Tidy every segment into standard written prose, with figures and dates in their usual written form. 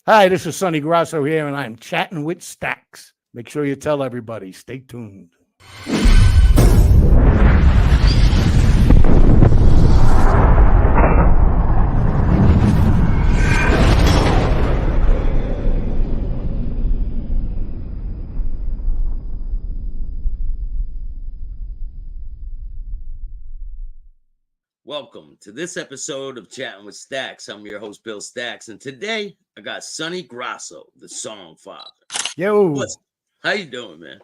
Hi, this is Sonny Grosso here, and I'm chatting with Staxx. Make sure you tell everybody. Stay tuned. Welcome to this episode of Chattin with Staxx. I'm your host, Bill Staxx, and today I got Sonny Grosso, the song father. Yo, How you doing, man?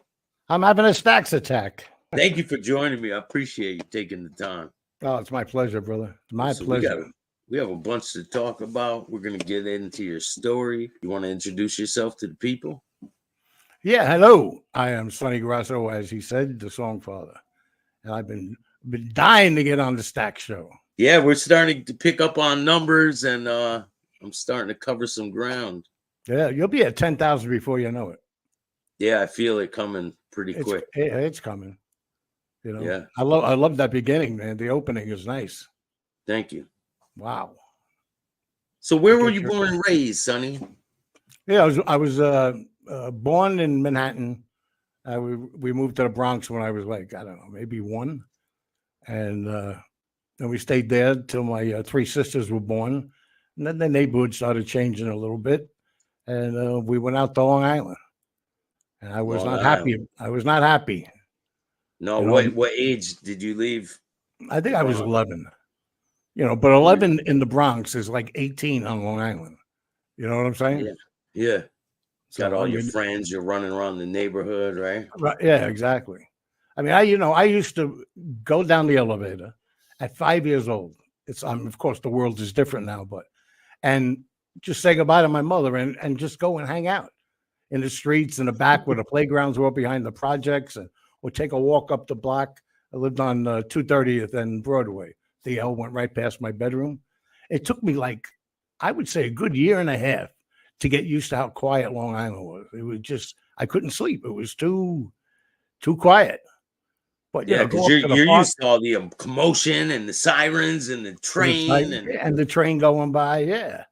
I'm having a Staxx attack. Thank you for joining me. I appreciate you taking the time. Oh, it's my pleasure, brother. It's my pleasure. We have a bunch to talk about. We're going to get into your story. You want to introduce yourself to the people? Yeah, hello. I am Sonny Grosso, as he said, the song father. And I've been dying to get on the Staxx show. Yeah, we're starting to pick up on numbers, and I'm starting to cover some ground. Yeah, you'll be at 10,000 before you know it. Yeah, I feel it coming pretty quick. It's coming. You know, yeah. I love that beginning, man. The opening is nice. Thank you. Wow. So where were you born and raised, Sonny? Yeah, I was born in Manhattan. We moved to the Bronx when I was like, I don't know, maybe one. And then we stayed there till my three sisters were born. And then the neighborhood started changing a little bit. And we went out to Long Island. And I was not happy. I was not happy. No, what age did you leave? I think I was 11. You know, but 11 in the Bronx is like 18 on Long Island. You know what I'm saying? Yeah. Got all your friends, you're running around the neighborhood, right? Right. Yeah, exactly. I mean, I used to go down the elevator at 5 years old. Of course, the world is different now, and just say goodbye to my mother and just go and hang out in the streets in the back where the playgrounds were behind the projects, and or take a walk up the block. I lived on 230th and Broadway. The L went right past my bedroom. It took me I would say a good year and a half to get used to how quiet Long Island was. It was just, I couldn't sleep. It was too quiet. But yeah, because you're used to all the commotion and the sirens and the train and the train going by. Yeah.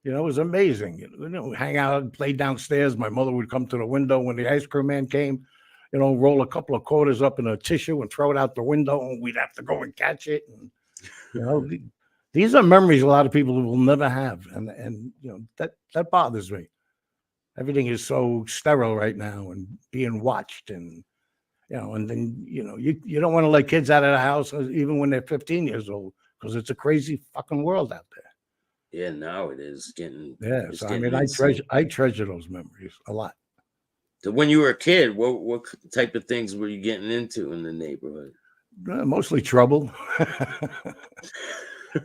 You know, it was amazing. You know, hang out and play downstairs. My mother would come to the window when the ice cream man came, you know, roll a couple of quarters up in a tissue and throw it out the window, and we'd have to go and catch it. And, you know, these are memories a lot of people will never have. And you know, that bothers me. Everything is so sterile right now and being watched, and, you know, and then, you know, you don't want to let kids out of the house even when they're 15 years old, because it's a crazy fucking world out there. Yeah, now it is getting. Yeah, so I mean, I treasure those memories a lot. So when you were a kid, what type of things were you getting into in the neighborhood? Mostly trouble.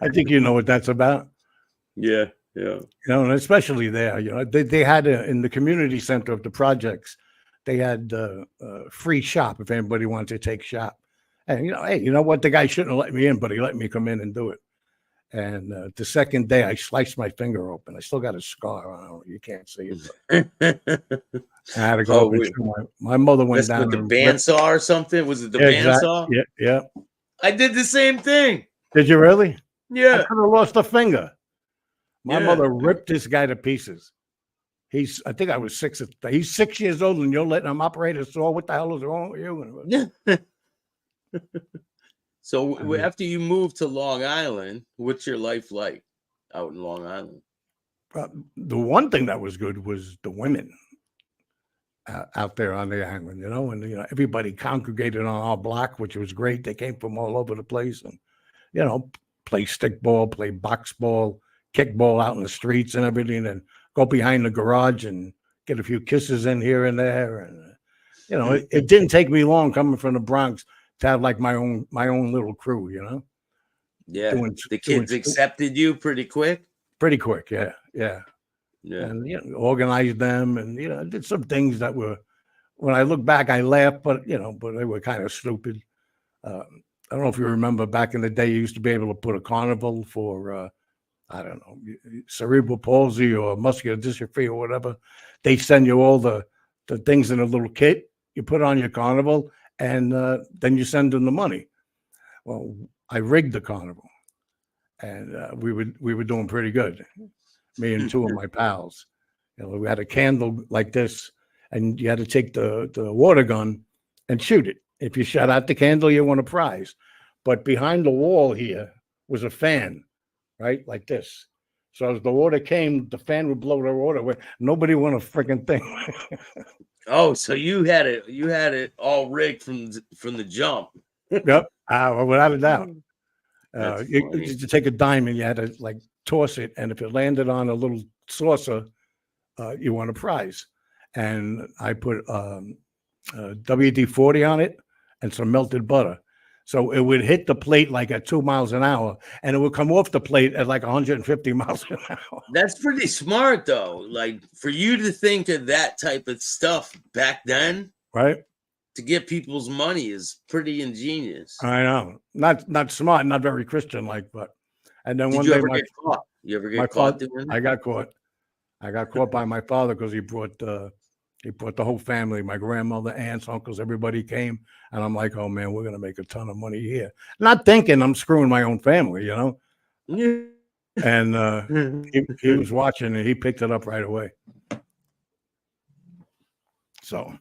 I think you know what that's about. Yeah. You know, and especially there, you know, they had in the community center of the projects, they had free shop if anybody wanted to take shop. And, you know, hey, you know what? The guy shouldn't have let me in, but he let me come in and do it. And the second day, I sliced my finger open. I still got a scar on it. You can't see it. I had to go up and my mother went down. With the bandsaw or something? Was it the bandsaw? Yeah. I did the same thing. Did you really? Yeah. I could have lost a finger. My mother ripped this guy to pieces. I think I was 6. He's 6 years old and you're letting him operate a saw. What the hell is wrong with you? So after you moved to Long Island, what's your life like out in Long Island? The one thing that was good was the women out there on the island, you know, and, you know, everybody congregated on our block, which was great. They came from all over the place and, you know, play stickball, play box ball, kickball out in the streets and everything, and go behind the garage and get a few kisses in here and there. And, you know, it didn't take me long coming from the Bronx to have like my own little crew, you know? Yeah. The kids accepted you pretty quick? Pretty quick, yeah. And, you know, organized them, and, you know, did some things that were, when I look back, I laugh, but, you know, but they were kind of stupid. I don't know if you remember back in the day, you used to be able to put a carnival for, I don't know, cerebral palsy or muscular dystrophy or whatever. They send you all the things in a little kit. You put on your carnival, and then you send them the money. Well, I rigged the carnival, and we were doing pretty good. me and two of my pals. We had a candle like this, and you had to take the water gun and shoot it. If you shot out the candle, you won a prize. But behind the wall here was a fan, right? Like this. So as the water came, the fan would blow the water away. Nobody won a freaking thing. Oh, so you had it all rigged from the jump. Yep. Without a doubt. That's You funny. used to take a diamond, you had to like toss it, and if it landed on a little saucer, you won a prize. And I put WD-40 on it and some melted butter. So it would hit the plate like at 2 miles an hour, and it would come off the plate at like 150 miles an hour. That's pretty smart, though. Like, for you to think of that type of stuff back then, Right? to get people's money is pretty ingenious. I know. Not smart, not very Christian-like, but. And then Did one you day ever get caught? You ever my get caught father, doing I it? got caught. I got caught by my father because he brought the whole family, my grandmother, aunts, uncles, everybody came. And I'm like, oh man, we're going to make a ton of money here. Not thinking I'm screwing my own family, you know? And he was watching and he picked it up right away. So,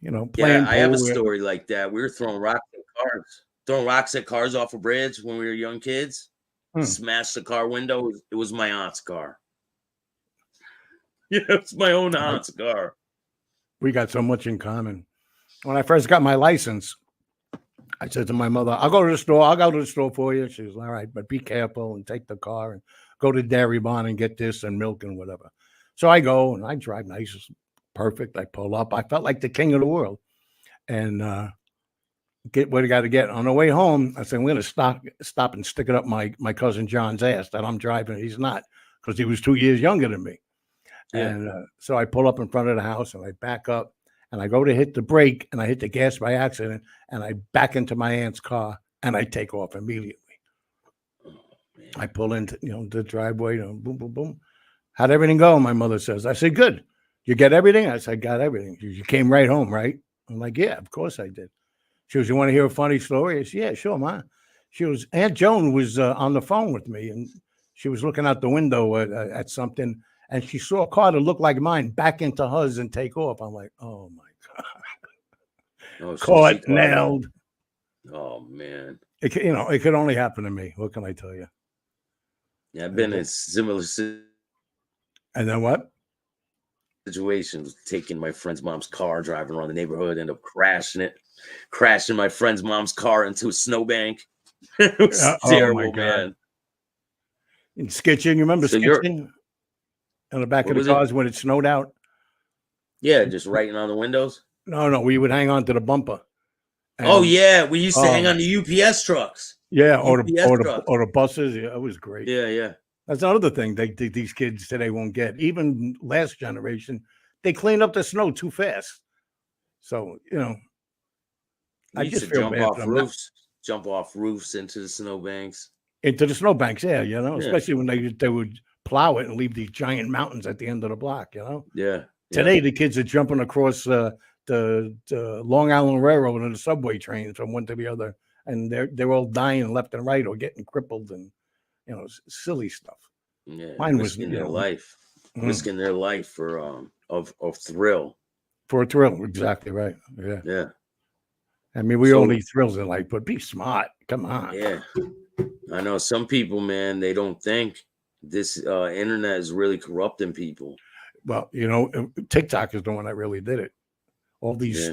playing Yeah, I have a pool, story like that. We were throwing rocks at cars off a bridge when we were young kids. Smashed the car window. It was my aunt's car. Yeah, it's my own aunt's car. We got so much in common. When I first got my license, I said to my mother, I'll go to the store. I'll go to the store for you. She was all right, but be careful and take the car and go to Dairy Barn and get this and milk and whatever. So I go and I drive nice, perfect. I pull up. I felt like the king of the world. And get what I got to get. On the way home, I said, I'm going to stop and stick it up my cousin John's ass that I'm driving. He's not, because he was 2 years younger than me. Yeah. And so I pull up in front of the house and I back up and I go to hit the brake and I hit the gas by accident and I back into my aunt's car and I take off immediately. I pull into the driveway, boom, boom, boom. How'd everything go? My mother says. I said, good. You get everything? I said, got everything. You came right home, right? I'm like, yeah, of course I did. She goes, you want to hear a funny story? I said, yeah, sure, Ma. She was, Aunt Joan was on the phone with me and she was looking out the window at something. And she saw a car that looked like mine back into hers and take off. I'm like, oh my God. Oh, so Caught, nailed. Oh man. It could only happen to me. What can I tell you? Yeah, I've been in similar And then what? situations, taking my friend's mom's car, driving around the neighborhood, end up crashing my friend's mom's car into a snowbank. It was terrible, oh my God. man. In sketching, you remember sketching? On the back of the cars when it snowed out? Yeah, just writing on the windows. No, we would hang on to the bumper. Oh yeah, we used to hang on the UPS trucks. Yeah, or the buses. Yeah, it was great. Yeah. That's another thing these kids today won't get. Even last generation, they cleaned up the snow too fast. So I just feel bad. Jump off roofs into the snowbanks. Into the snowbanks, yeah, especially when they would plow it and leave these giant mountains at the end of the block, Yeah. Today the kids are jumping across the Long Island Railroad and the subway trains from one to the other, and they're all dying left and right or getting crippled and silly stuff. Yeah, mine was risking their life, risking their life for of thrill. For a thrill, exactly right. Yeah. I mean, we all need thrills in life, but be smart. Come on. Yeah, I know some people, man. They don't think this internet is really corrupting people. Well, TikTok is the one that really did it. All these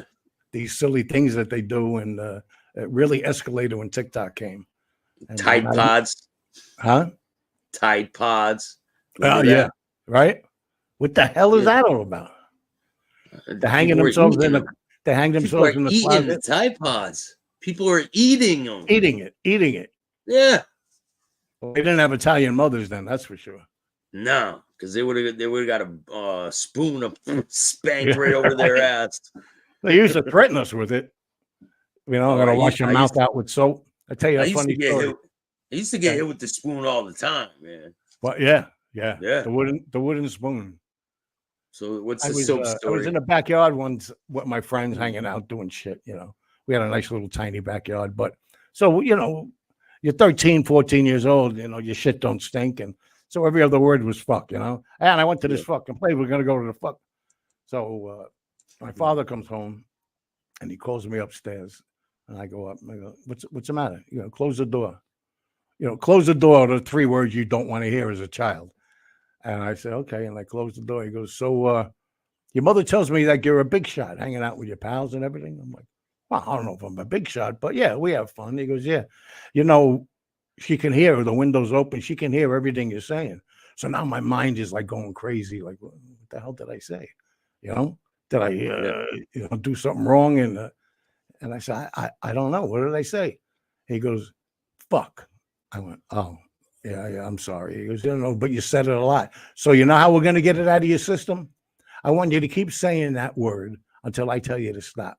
silly things that they do, and it really escalated when TikTok came. And Tide Pods, huh? Tide Pods. Oh yeah, right. What the hell is that all about? They're hanging themselves in the. They hang themselves in the closet. The Tide Pods. People are eating them. Eating it. Yeah. Well, they didn't have Italian mothers then, that's for sure. No, because they would have got a spoon of spanked right over their ass. They used to threaten us with it. I'm gonna wash your mouth out with soap. I tell you a funny story. I used to get hit with the spoon all the time, man. Well, yeah. The wooden spoon. So what's the soap story? I was in the backyard once with my friends hanging out doing shit, We had a nice little tiny backyard. But so, you're 13, 14 years old, your shit don't stink. And So every other word was fuck, you know. And I went to this Yeah. fucking place. We're gonna go to the fuck. So my father comes home and he calls me upstairs, and I go up and I go, "What's the matter? You know, close the door. You know, close the door." Are the 3 words you don't want to hear as a child. And I said, "Okay," and I closed the door. He goes, "So your mother tells me that you're a big shot, hanging out with your pals and everything." I'm like, "Well, I don't know if I'm a big shot, but yeah, we have fun." He goes, "Yeah, you know, she can hear, the windows open. She can hear everything you're saying." So now my mind is like going crazy. Like, what the hell did I say? You know, did I, do something wrong? And I said, I don't know. What did I say? He goes, "Fuck." I went, "Oh, yeah, I'm sorry." He goes, "You know, but you said it a lot. So you know how we're going to get it out of your system? I want you to keep saying that word until I tell you to stop."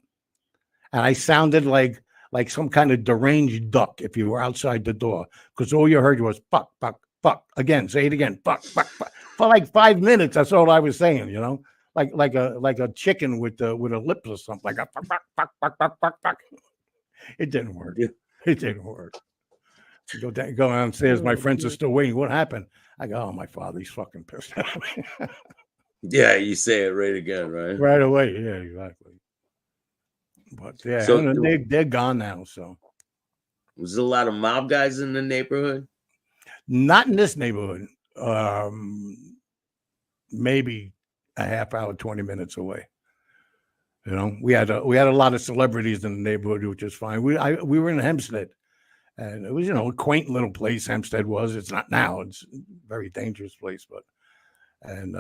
And I sounded like some kind of deranged duck if you were outside the door, because all you heard was fuck, fuck, fuck. Again, say it again, fuck, fuck, fuck. For like 5 minutes, that's all I was saying, you know, like a chicken with a lips or something, like a fuck, fuck, fuck, fuck, fuck, fuck, fuck. It didn't work. Yeah. It didn't work. Go downstairs. My friends are still waiting. What happened? I go, "Oh, my father, he's fucking pissed at me." Yeah, you say it right again, right? Right away. Yeah, exactly. But yeah, So and they're gone now. So was there a lot of mob guys in the neighborhood? not in this neighborhood. Um, Maybe a half hour, 20 minutes away. You know, we had a lot of celebrities in the neighborhood, which is fine. We were in Hempstead, and it was, you know, a quaint little place. Hempstead was. It's not now. It's a very dangerous place, but and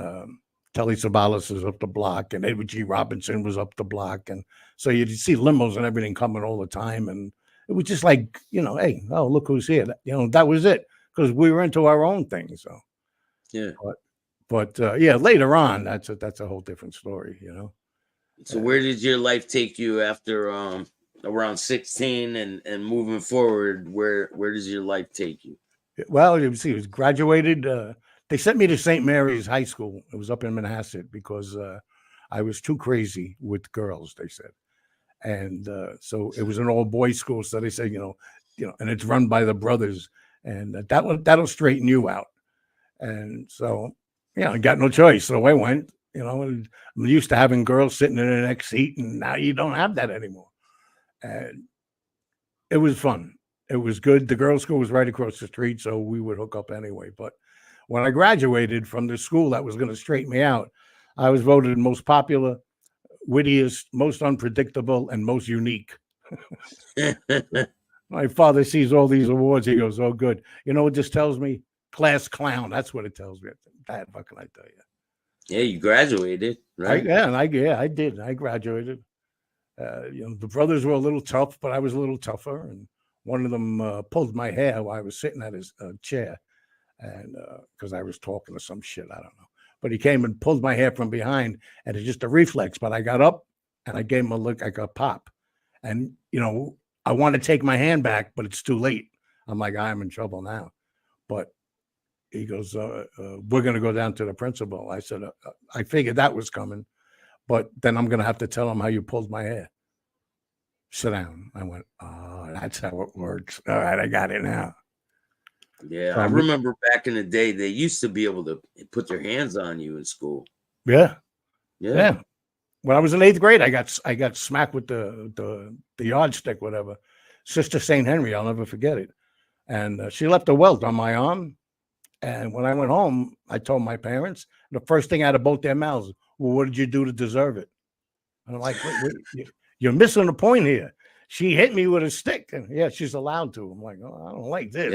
Telly Savalas is up the block, and Edward G. Robinson was up the block, and so you'd see limos and everything coming all the time, and it was just like, you know, hey, oh, look who's here. You know, that was it, because we were into our own thing. So Yeah. but yeah, later on, that's a whole different story, you know. So where did your life take you after around 16 and moving forward? Where does your life take you? Well, you see, it was graduated. They sent me to St. Mary's High School. It was up in Manhasset because I was too crazy with girls, they said. And so it was an all boys school. So they said, and it's run by the brothers, and that'll straighten you out. And so, I got no choice. So I went. And I'm used to having girls sitting in the next seat, and now you don't have that anymore. And it was fun. It was good. The girls' school was right across the street, so we would hook up anyway. But when I graduated from the school that was going to straighten me out, I was voted most popular, wittiest, most unpredictable, and most unique. My father sees all these awards. He goes, "Oh, good." You know what this tells me? Class clown. That's what it tells me. Dad, what can I tell you? Yeah, you graduated, right? I did. I graduated. The brothers were a little tough, but I was a little tougher. And one of them pulled my hair while I was sitting at his chair, and because I was talking to some shit, I don't know. But he came and pulled my hair from behind, and it's just a reflex. But I got up and I gave him a look like a pop, and I want to take my hand back, but it's too late. I'm like, I'm in trouble now. But he goes, "We're going to go down to the principal." I said, "I figured that was coming, but then I'm going to have to tell him how you pulled my hair." Sit down. I went, "Oh, that's how it works. All right, I got it now." Yeah, So I remember back in the day, they used to be able to put their hands on you in school. Yeah. Yeah. When I was in 8th grade, I got smacked with the yardstick, whatever. Sister St. Henry, I'll never forget it. And she left a welt on my arm. And when I went home, I told my parents. The first thing out of both their mouths, "Well, what did you do to deserve it?" And I'm like, wait, you're missing the point here. She hit me with a stick, and yeah, she's allowed to. I'm like, "Oh, I don't like this."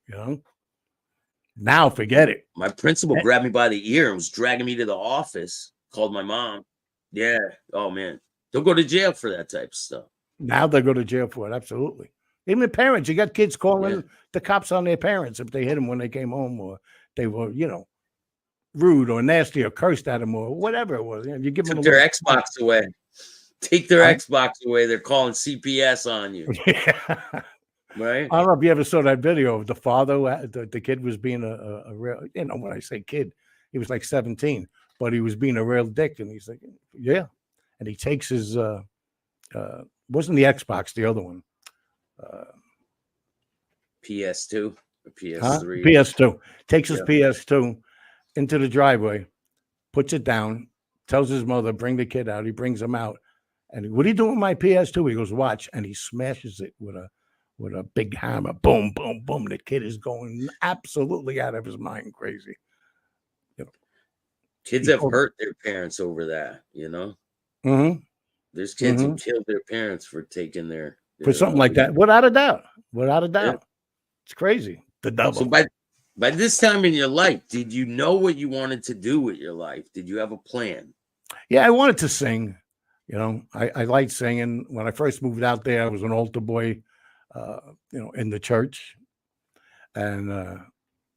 Yeah. Now forget it. My principal grabbed me by the ear and was dragging me to the office. Called my mom. Yeah. Oh man, they'll go to jail for that type of stuff. Now they go to jail for it. Absolutely. Even the parents, you got kids calling the cops on their parents if they hit them when they came home, or they were, rude or nasty or cursed at them or whatever it was. You give them their Xbox away. Take their Xbox away. They're calling CPS on you. Yeah. Right. I don't know if you ever saw that video of the father. The kid was being a real, when I say kid, he was like 17, but he was being a real dick. And he's like, yeah. And he takes his, wasn't the Xbox, the other one. PS2. A Huh? PS3. PS2. Takes his Yeah. PS2 into the driveway, puts it down, tells his mother, bring the kid out. He brings him out. And what are you doing with my PS2? He goes, watch. And he smashes it with a big hammer. Boom, boom, boom. The kid is going absolutely out of his mind crazy. You know, Kids he have called, hurt their parents over that, you know? mm-hmm, There's kids who mm-hmm. killed their parents for taking For their something like that. Without a doubt. Without a yeah. doubt. It's crazy. The So devil. by this time in your life, did you know what you wanted to do with your life? Did you have a plan? Yeah, I wanted to sing. You know, I liked singing. When I first moved out there, I was an altar boy, in the church, and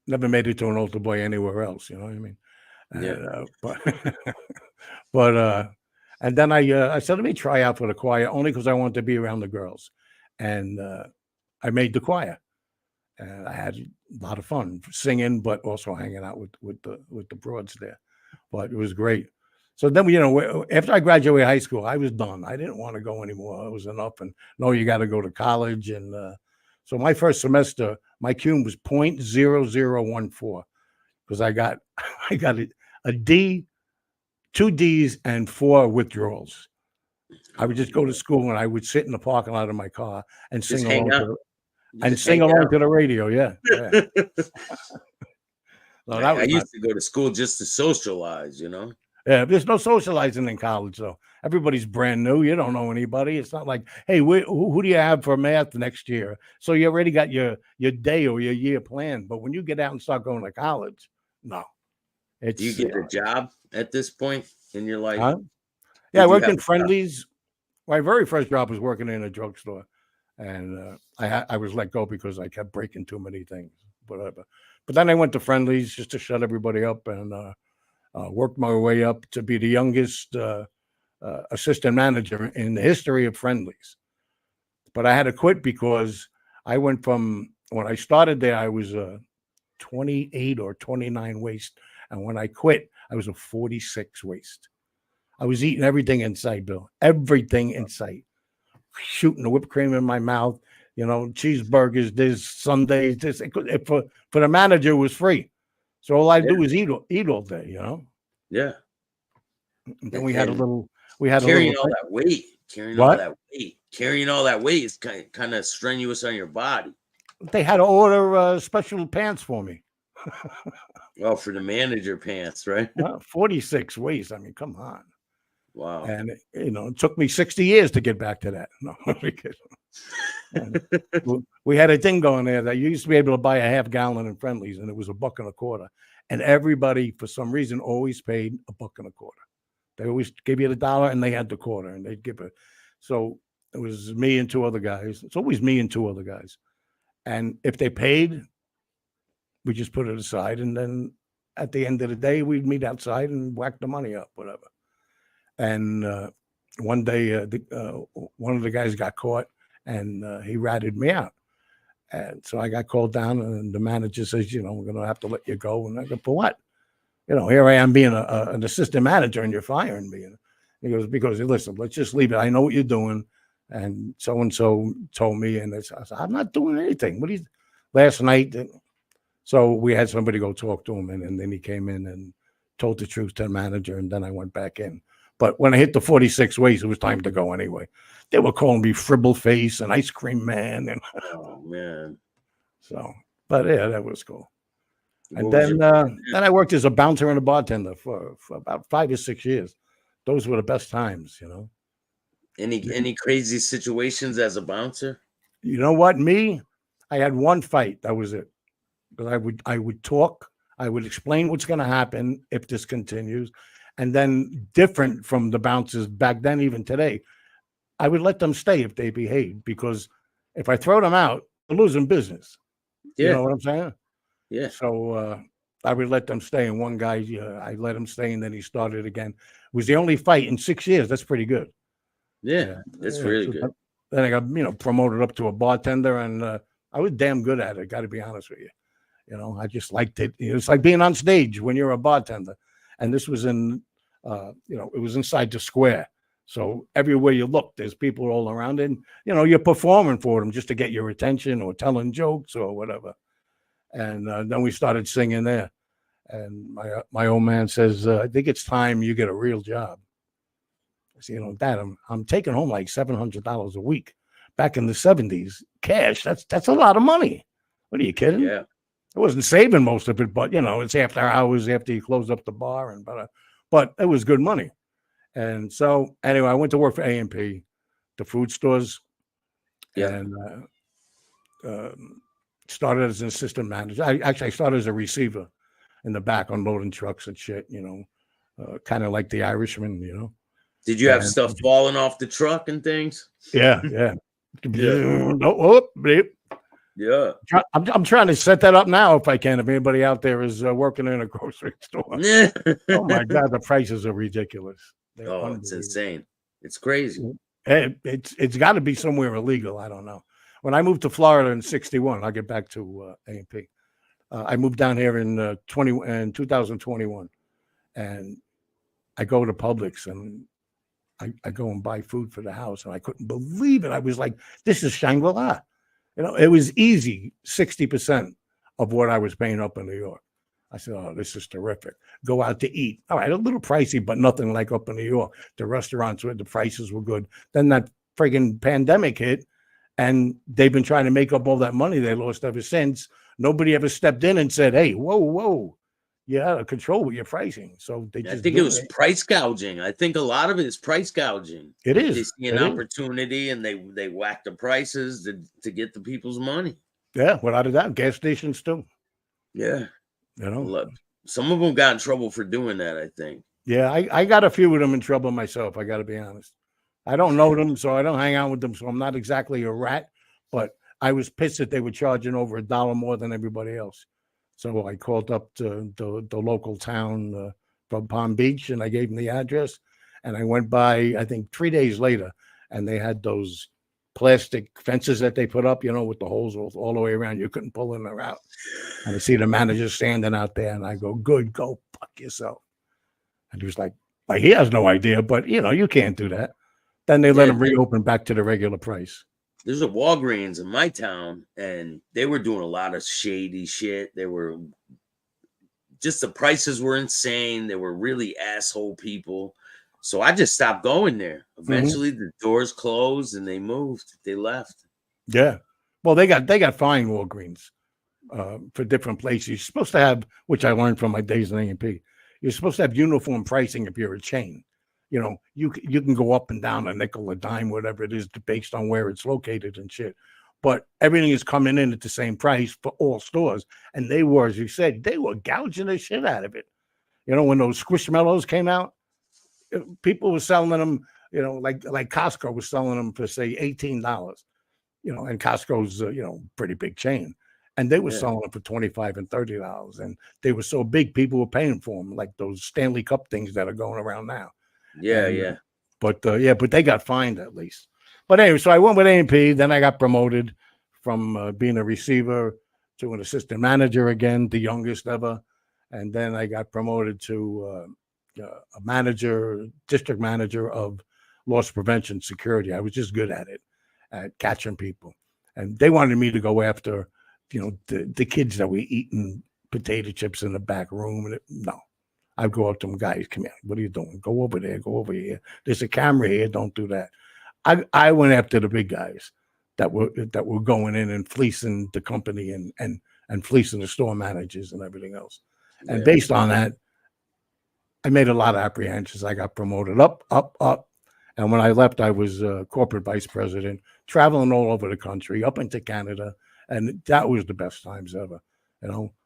never made it to an altar boy anywhere else. You know what I mean? Yeah. And, but and then I said, let me try out for the choir only because I wanted to be around the girls, and I made the choir, and I had a lot of fun singing, but also hanging out with the broads there. But it was great. So then, after I graduated high school, I was done. I didn't want to go anymore. It was enough. And no, you got to go to college. And so my first semester, my cum was 0.0014 because I got I got a D, 2 Ds, and 4 withdrawals. I would just go to school and I would sit in the parking lot of my car and Just sing hang along out. to You just sing hang along out. to the radio. Yeah, yeah. So that I was my used to go to school just to socialize, you know? Yeah, there's no socializing in college, though. Everybody's brand new. You don't know anybody. It's not like, hey, who do you have for math next year? So you already got your day or your year planned. But when you get out and start going to college, no, Do you it's get a job at this point in your life? huh? Yeah, I Did you worked have in a job? Friendlies. My very first job was working in a drugstore, and I was let go because I kept breaking too many things. Whatever. But then I went to Friendlies just to shut everybody up and worked my way up to be the youngest assistant manager in the history of Friendlies. But I had to quit because I went from when I started there, I was a 28 or 29 waist. And when I quit, I was a 46 waist. I was eating everything in sight, Bill. Everything in sight. Shooting the whipped cream in my mouth, cheeseburgers, this Sundays, this for the manager it was free. So all I Yeah. do is eat all day, Yeah. And then And, we had a and little carrying all thing. that weight, What? carrying all that weight is kind of strenuous on your body. They had to order special pants for me. Well, for the manager pants, right? 46 waist. I mean, come on. Wow. And it took me 60 years to get back to that. No, because we had a thing going there that you used to be able to buy a half gallon in Friendlies, and it was $1.25. And everybody, for some reason, always paid $1.25. They always gave you the dollar, and they had the quarter, and they'd give it. So it was me and 2 other guys. It's always me and 2 other guys. And if they paid, we just put it aside, and then at the end of the day, we'd meet outside and whack the money up, whatever. And one day, one of the guys got caught, and he ratted me out. And so I got called down, and the manager says, we're going to have to let you go. And I go, for what? Here I am being an assistant manager, and you're firing me. And he goes, because listen, let's just leave it. I know what you're doing. And so told me, and I said, I'm not doing anything. What last night? So we had somebody go talk to him, and then he came in and told the truth to the manager, and then I went back in. But when I hit the 46 waist, it was time to go anyway. They were calling me Fribble Face and Ice Cream Man, and Oh man. so. But yeah, that was cool. And What was then I worked as a bouncer and a bartender for about 5 or 6 years. Those were the best times, any crazy situations as a bouncer? You know what? I had one fight. That was it. But I would talk. I would explain what's going to happen if this continues. And then different from the bouncers back then, even today, I would let them stay if they behaved, because if I throw them out, they're losing business. Yeah. You know what I'm saying? Yeah. So I would let them stay. And one guy, I let him stay, and then he started again. It was the only fight in 6 years. That's pretty good. Yeah. That's really good. Then I got, promoted up to a bartender, and I was damn good at it. Got to be honest with you. I just liked it. It's like being on stage when you're a bartender. And this was in, it was inside the square. So everywhere you look, there's people all around, and you're performing for them just to get your attention or telling jokes or whatever. And then we started singing there. And my old man says, I think it's time you get a real job. I said, Dad, I'm taking home like $700 a week. Back in the 70s, cash, that's a lot of money. What are you kidding? Yeah. I wasn't saving most of it, but it's after hours after you close up the bar, but it was good money. And so anyway, I went to work for A&P, the food stores, and started as an assistant manager. I started as a receiver in the back unloading trucks and shit, kind of like the Irishman, Did you have stuff falling off the truck and things? Yeah. Yeah. I'm trying to set that up now if I can. If anybody out there is working in a grocery store. Oh my God, the prices are ridiculous. It's insane. It's crazy. It's got to be somewhere illegal. I don't know. When I moved to Florida in '61, I'll get back to A&P. I moved down here in 2021, and I go to Publix and I go and buy food for the house, and I couldn't believe it. I was like, "This is Shangri-La." It was easy 60% of what I was paying up in New York. I said, "Oh, this is terrific." Go out to eat. All right, a little pricey, but nothing like up in New York. The restaurants where the prices were good. Then that friggin' pandemic hit, and they've been trying to make up all that money they lost ever since. Nobody ever stepped in and said, "Hey, whoa, you out of control with your pricing." So they just I think it was price gouging. I think a lot of it is price gouging. It is. They see an opportunity and they whack the prices to get the people's money. Yeah, without a doubt. Gas stations too. Yeah. Some of them got in trouble for doing that, I think. Yeah, I got a few of them in trouble myself. I got to be honest. I don't know them, so I don't hang out with them. So I'm not exactly a rat, but I was pissed that they were charging over $1 more than everybody else. So I called up to the local town from Palm Beach, and I gave them the address. And I went by, I think 3 days later, and they had those plastic fences that they put up, with the holes all the way around. You couldn't pull in or out. And I see the manager standing out there, and I go, "Good, go fuck yourself." And he was like, he has no idea, but you can't do that. Then they let him reopen back to the regular price. There's a Walgreens in my town, and they were doing a lot of shady shit. They were just, the prices were insane. They were really asshole people. So I just stopped going there. Eventually the doors closed and they moved. They left. Yeah. Well, they got fined, Walgreens, for different places. You're supposed to have, which I learned from my days in A&P, you're supposed to have uniform pricing if you're a chain. You can go up and down a nickel, a dime, whatever it is, based on where it's located and shit. But everything is coming in at the same price for all stores. And they were, as you said, they were gouging the shit out of it. When those Squishmallows came out, people were selling them, like Costco was selling them for, say, $18, and Costco's, pretty big chain. And they were selling them for $25 and $30. And they were so big, people were paying for them, like those Stanley Cup things that are going around now. Yeah. But they got fined at least. But anyway, so I went with A&P. Then I got promoted from being a receiver to an assistant manager again, the youngest ever. And then I got promoted to a district manager of loss prevention security. I was just good at it, at catching people. And they wanted me to go after, the kids that were eating potato chips in the back room. And no. I'd go up to them, "Guys, come here. What are you doing? Go over there. Go over here. There's a camera here. Don't do that." I went after the big guys that were going in and fleecing the company and fleecing the store managers and everything else. Yeah. And based on that, I made a lot of apprehensions. I got promoted up. And when I left, I was corporate vice president, traveling all over the country, up into Canada. And that was the best times ever.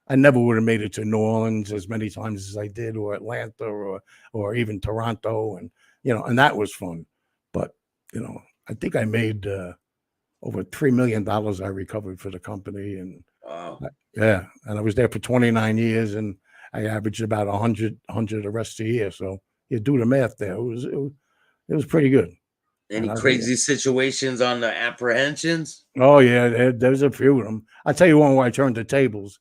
I never would have made it to New Orleans as many times as I did, or Atlanta, or even Toronto, and that was fun. But I think I made over $3 million. I recovered for the company, and wow. And I was there for 29 years, and I averaged about 100 the rest of the year. So you do the math there. It was pretty good. Any crazy situations on the apprehensions? Oh yeah, there's a few of them. I'll tell you one where I turned the tables.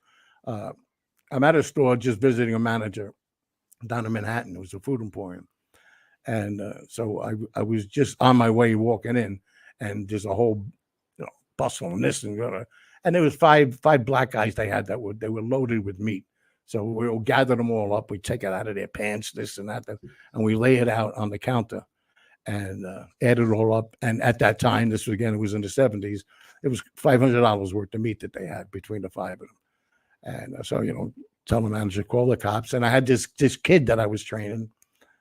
I'm at a store just visiting a manager down in Manhattan. It was a food emporium. And so I was just on my way walking in, and there's a whole bustle and this and that. And there was five black guys they had they were loaded with meat. So we'll gather them all up. We take it out of their pants, this and that, and we lay it out on the counter and add it all up. And at that time, this was again, it was in the 70s. It was $500 worth of meat that they had between the five of them. And so, tell the manager, call the cops. And I had this kid that I was training.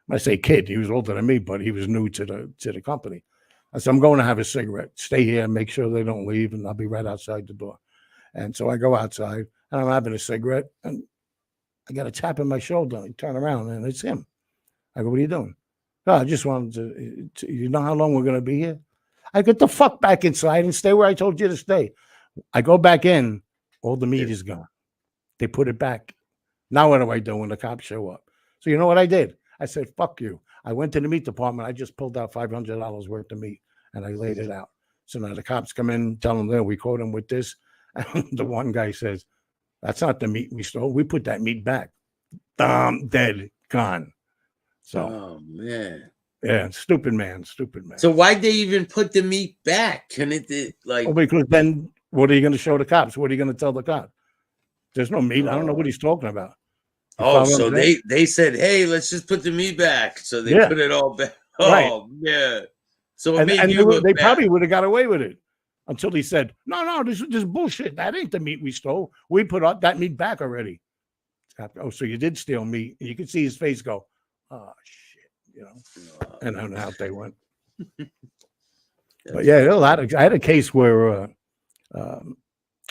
When I say kid, he was older than me, but he was new to the company. I said, I'm going to have a cigarette. Stay here, make sure they don't leave, and I'll be right outside the door. And so I go outside, and I'm having a cigarette, and I got a tap in my shoulder. I turn around, and it's him. I go, what are you doing? No, I just wanted to you know how long we're going to be here? I get the fuck back inside and stay where I told you to stay. I go back in, all the meat is gone. They put it back. Now what do I do when the cops show up? So you know what I did? I said, fuck you. I went to the meat department. I just pulled out $500 worth of meat, and I laid it out. So now the cops come in, tell them that we caught him with this. And the one guy says, that's not the meat we stole. We put that meat back. Dead, gone. So, oh man, yeah, stupid man. So why'd they even put the meat back? Can it like? Oh, because then what are you going to show the cops? What are you going to tell the cops? There's no meat. I don't know what he's talking about. So they said, hey, let's just put the meat back. So they put it all back. Oh right. Yeah. So they probably would have got away with it until he said, no, this is bullshit. That ain't the meat we stole. We put that meat back already. Oh, so you did steal meat. You could see his face go, oh shit, and then out they went. But yeah, I had a case where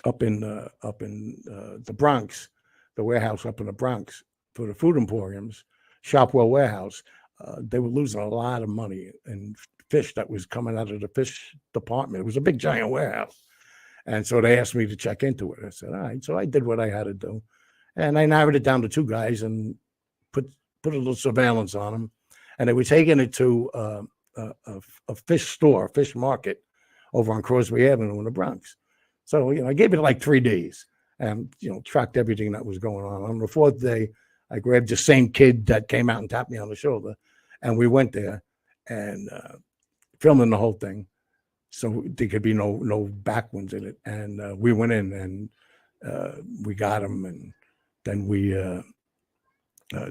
up in the Bronx, the warehouse up in the Bronx for the food emporiums, Shopwell Warehouse, they were losing a lot of money in fish that was coming out of the fish department. It was a big giant warehouse. And so they asked me to check into it. I said, all right. So I did what I had to do. And I narrowed it down to two guys and put a little surveillance on them. And they were taking it to a fish store, a fish market over on Crosby Avenue in the Bronx. So, I gave it like 3 days and, tracked everything that was going on. On the fourth day, I grabbed the same kid that came out and tapped me on the shoulder. And we went there and filming the whole thing. So there could be no back ones in it. And we went in and we got him. And then we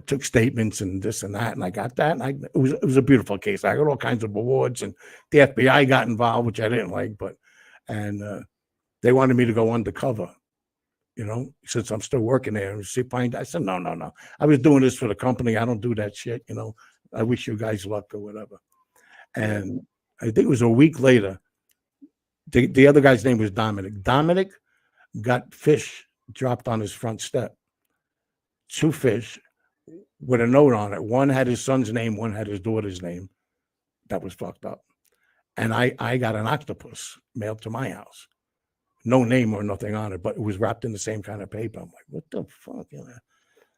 took statements and this and that. And I got that. And it was a beautiful case. I got all kinds of awards. And the FBI got involved, which I didn't like. And they wanted me to go undercover, since I'm still working there. And I said, no. I was doing this for the company. I don't do that shit. I wish you guys luck or whatever. And I think it was a week later. The other guy's name was Dominic. Dominic got fish dropped on his front step. 2 fish with a note on it. One had his son's name. One had his daughter's name. That was fucked up. And I got an octopus mailed to my house. No name or nothing on it, but it was wrapped in the same kind of paper. I'm like, what the fuck?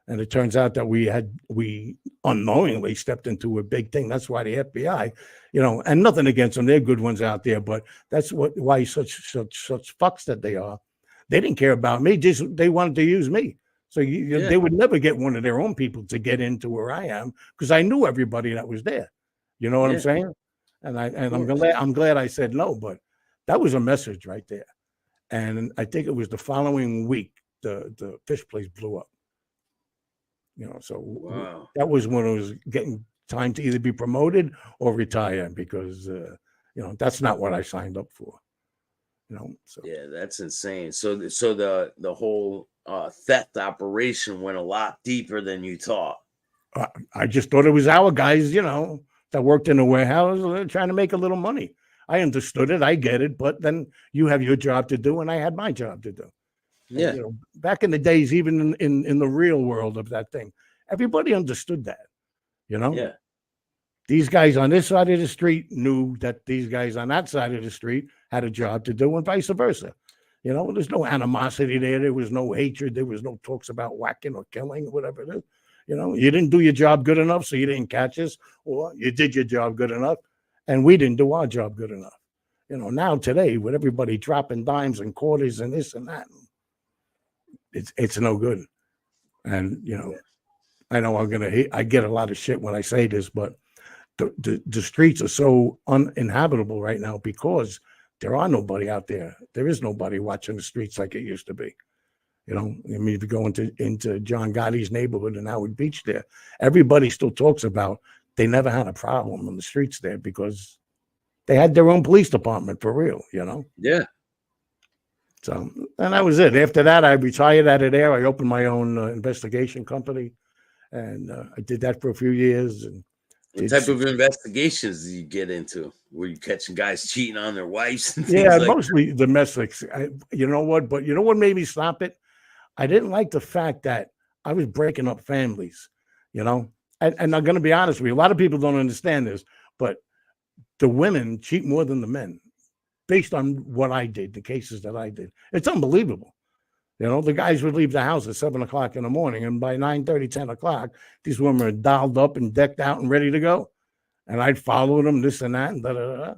And it turns out that we unknowingly stepped into a big thing. That's why the FBI, and nothing against them. They're good ones out there, but that's why such fucks that they are. They didn't care about me. Just they wanted to use me. So they would never get one of their own people to get into where I am because I knew everybody that was there. You know what I'm saying? And I'm glad I said no, but that was a message right there. And I think it was the following week the fish place blew up. So that was when it was getting time to either be promoted or retire because that's not what I signed up for. So yeah, that's insane. So the whole theft operation went a lot deeper than you thought. I just thought it was our guys, that worked in the warehouse trying to make a little money. I understood it. I get it. But then you have your job to do, and I had my job to do. Yeah. And, back in the days, even in the real world of that thing, everybody understood that, Yeah. These guys on this side of the street knew that these guys on that side of the street had a job to do and vice versa. There's no animosity there. There was no hatred. There was no talks about whacking or killing or whatever it is. You didn't do your job good enough, so you didn't catch us, or you did your job good enough, and we didn't do our job good enough. Now today, with everybody dropping dimes and quarters and this and that, it's no good. And, I know I get a lot of shit when I say this, but the streets are so uninhabitable right now because there are nobody out there. There is nobody watching the streets like it used to be. You know, I mean, if you go into John Gotti's neighborhood in Howard Beach there, everybody still talks about they never had a problem on the streets there because they had their own police department for real, you know? Yeah. So, and that was it. After that, I retired out of there. I opened my own investigation company, and I did that for a few years. And what type of investigations do you get into? Were you catching guys cheating on their wives and things yeah, like mostly domestics. You know what? But you know what made me stop it? I didn't like the fact that I was breaking up families, you know? And I'm going to be honest with you. A lot of people don't understand this, but the women cheat more than the men based on what I did, the cases that I did. It's unbelievable. You know, the guys would leave the house at 7 o'clock in the morning, and by 9:30, 10 o'clock, these women are dialed up and decked out and ready to go. And I'd follow them, this and that, and da-da-da.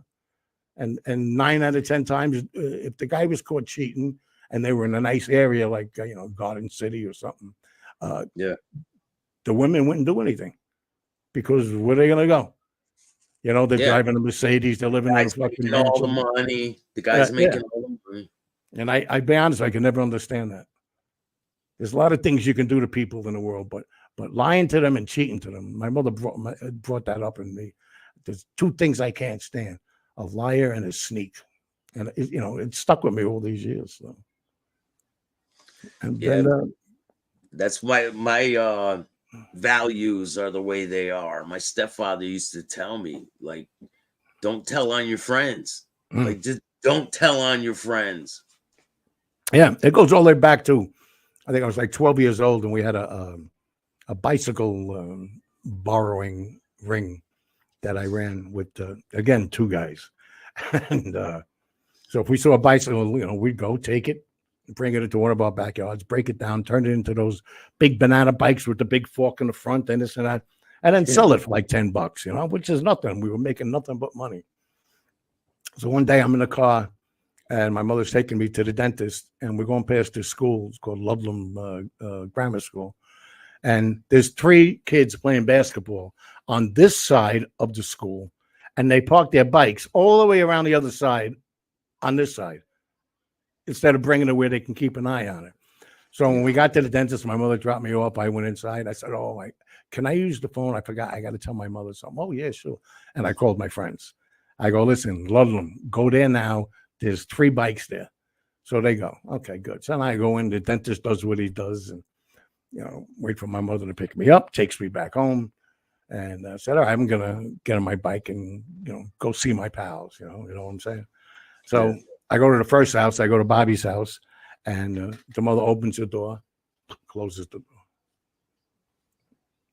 And 9 out of 10 times, if the guy was caught cheating, and they were in a nice area like, you know, Garden City or something. yeah. The women wouldn't do anything because where are they going to go? You know, they're driving a Mercedes. They're living in a fucking all the money. The guy's making all the money. And I be honest, I can never understand that. There's a lot of things you can do to people in the world, but lying to them and cheating to them. My mother brought that up in me. There's two things I can't stand: a liar and a sneak. And you know, it stuck with me all these years. So. And then, that's my values are the way they are. My stepfather used to tell me, like, don't tell on your friends. Like, just don't tell on your friends. Yeah, it goes all the way back to, I think I was like 12 years old, and we had a bicycle borrowing ring that I ran with, again, two guys. And so if we saw a bicycle, you know, we'd go take it, bring it into one of our backyards, break it down, turn it into those big banana bikes with the big fork in the front and this and that, and then sell it for like $10, you know, which is nothing. We were making nothing but money. So one day I'm in the car, and my mother's taking me to the dentist, and we're going past this school. It's called Ludlam Grammar School. And there's 3 kids playing basketball on this side of the school, and they park their bikes all the way around the other side on this side, instead of bringing it where they can keep an eye on it. So when we got to the dentist, my mother dropped me off. I went inside. I said, oh, can I use the phone? I forgot. I got to tell my mother something. Oh, yeah, sure. And I called my friends. I go, listen, Ludlam, go there now. There's 3 bikes there. So they go, okay, good. So then I go in. The dentist does what he does and, you know, wait for my mother to pick me up, takes me back home. And I said, all right, I'm going to get on my bike and, you know, go see my pals. You know what I'm saying? So I go to the first house. I go to Bobby's house, and the mother opens the door, closes the door.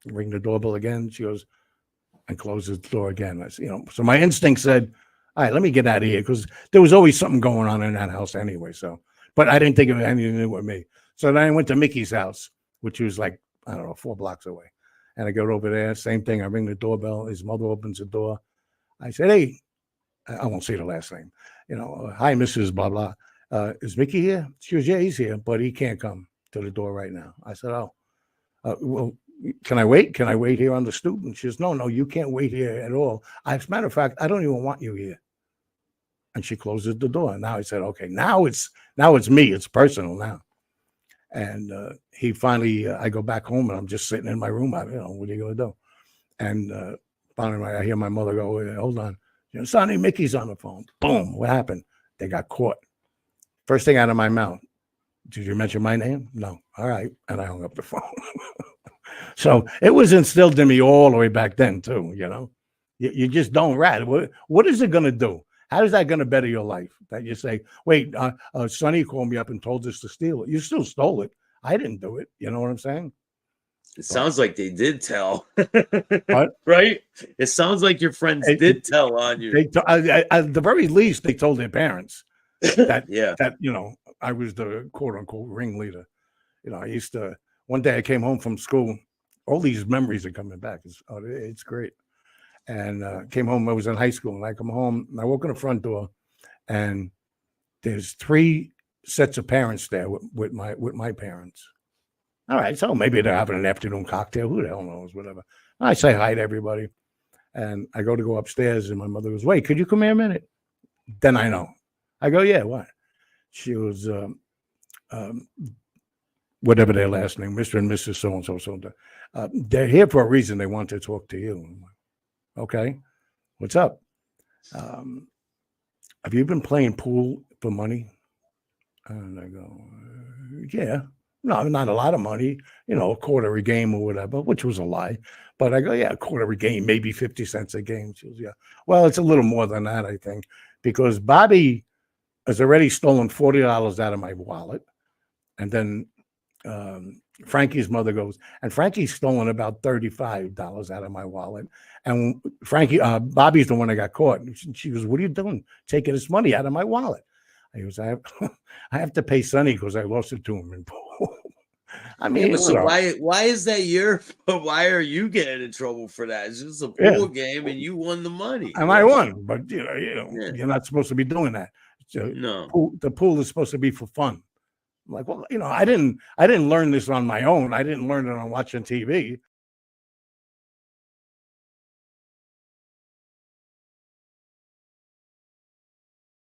Ring the doorbell again. She goes and closes the door again. I said, you know, so my instinct said, all right, let me get out of here, because there was always something going on in that house anyway. So, but I didn't think it had anything to do with me. So then I went to Mickey's house, which was like, I don't know, 4 blocks away. And I go over there, same thing. I ring the doorbell. His mother opens the door. I said, hey, I won't say the last name. You know, hi, Mrs. Blah, blah. Is Mickey here? She goes, yeah, he's here, but he can't come to the door right now. I said, oh, well, can I wait? Can I wait here on the stoop? And she says, no, you can't wait here at all. As a matter of fact, I don't even want you here. And she closes the door. And now I said, okay, now it's me. It's personal now. And he finally, I go back home, and I'm just sitting in my room. What are you going to do? And finally, I hear my mother go, hey, hold on. You know, Sonny, Mickey's on the phone. Boom. What happened? They got caught. First thing out of my mouth. Did you mention my name? No. All right. And I hung up the phone. So it was instilled in me all the way back then, too. You know, you just don't rat. What is it going to do? How is that going to better your life? That you say, wait, Sonny called me up and told us to steal it. You still stole it. I didn't do it. You know what I'm saying? It sounds like they did tell. What? Right? It sounds like your friends did tell on you. At the very least, they told their parents that, that, you know, I was the quote unquote ringleader. You know, I used to, one day I came home from school. All these memories are coming back. It's great. And came home. I was in high school, and I come home, and I walk in the front door, and there's 3 sets of parents there with my parents. All right, so maybe they're having an afternoon cocktail. Who the hell knows? Whatever. I say hi to everybody, and I go upstairs, and my mother goes, "Wait, could you come here a minute?" Then I know I go, yeah, what? She was, whatever their last name, Mr. and Mrs. So-and-so. They're here for a reason. They want to talk to you. I'm like, okay, what's up? Have you been playing pool for money? And I go, yeah. No, not a lot of money, a quarter a game or whatever, which was a lie. But I go, yeah, a quarter a game, maybe 50 cents a game. She goes, yeah. Well, it's a little more than that, I think, because Bobby has already stolen $40 out of my wallet. And then Frankie's mother goes, and Frankie's stolen about $35 out of my wallet. And Bobby's the one that got caught. And she goes, what are you doing? Taking this money out of my wallet. I goes, I have to pay Sonny because I lost it to him in pool. I mean, but so why is that why are you getting in trouble for that? It's just a pool game and you won the money. And I won, but you're not supposed to be doing that. So no, the pool is supposed to be for fun. I'm like, well, I didn't learn this on my own. I didn't learn it on watching TV.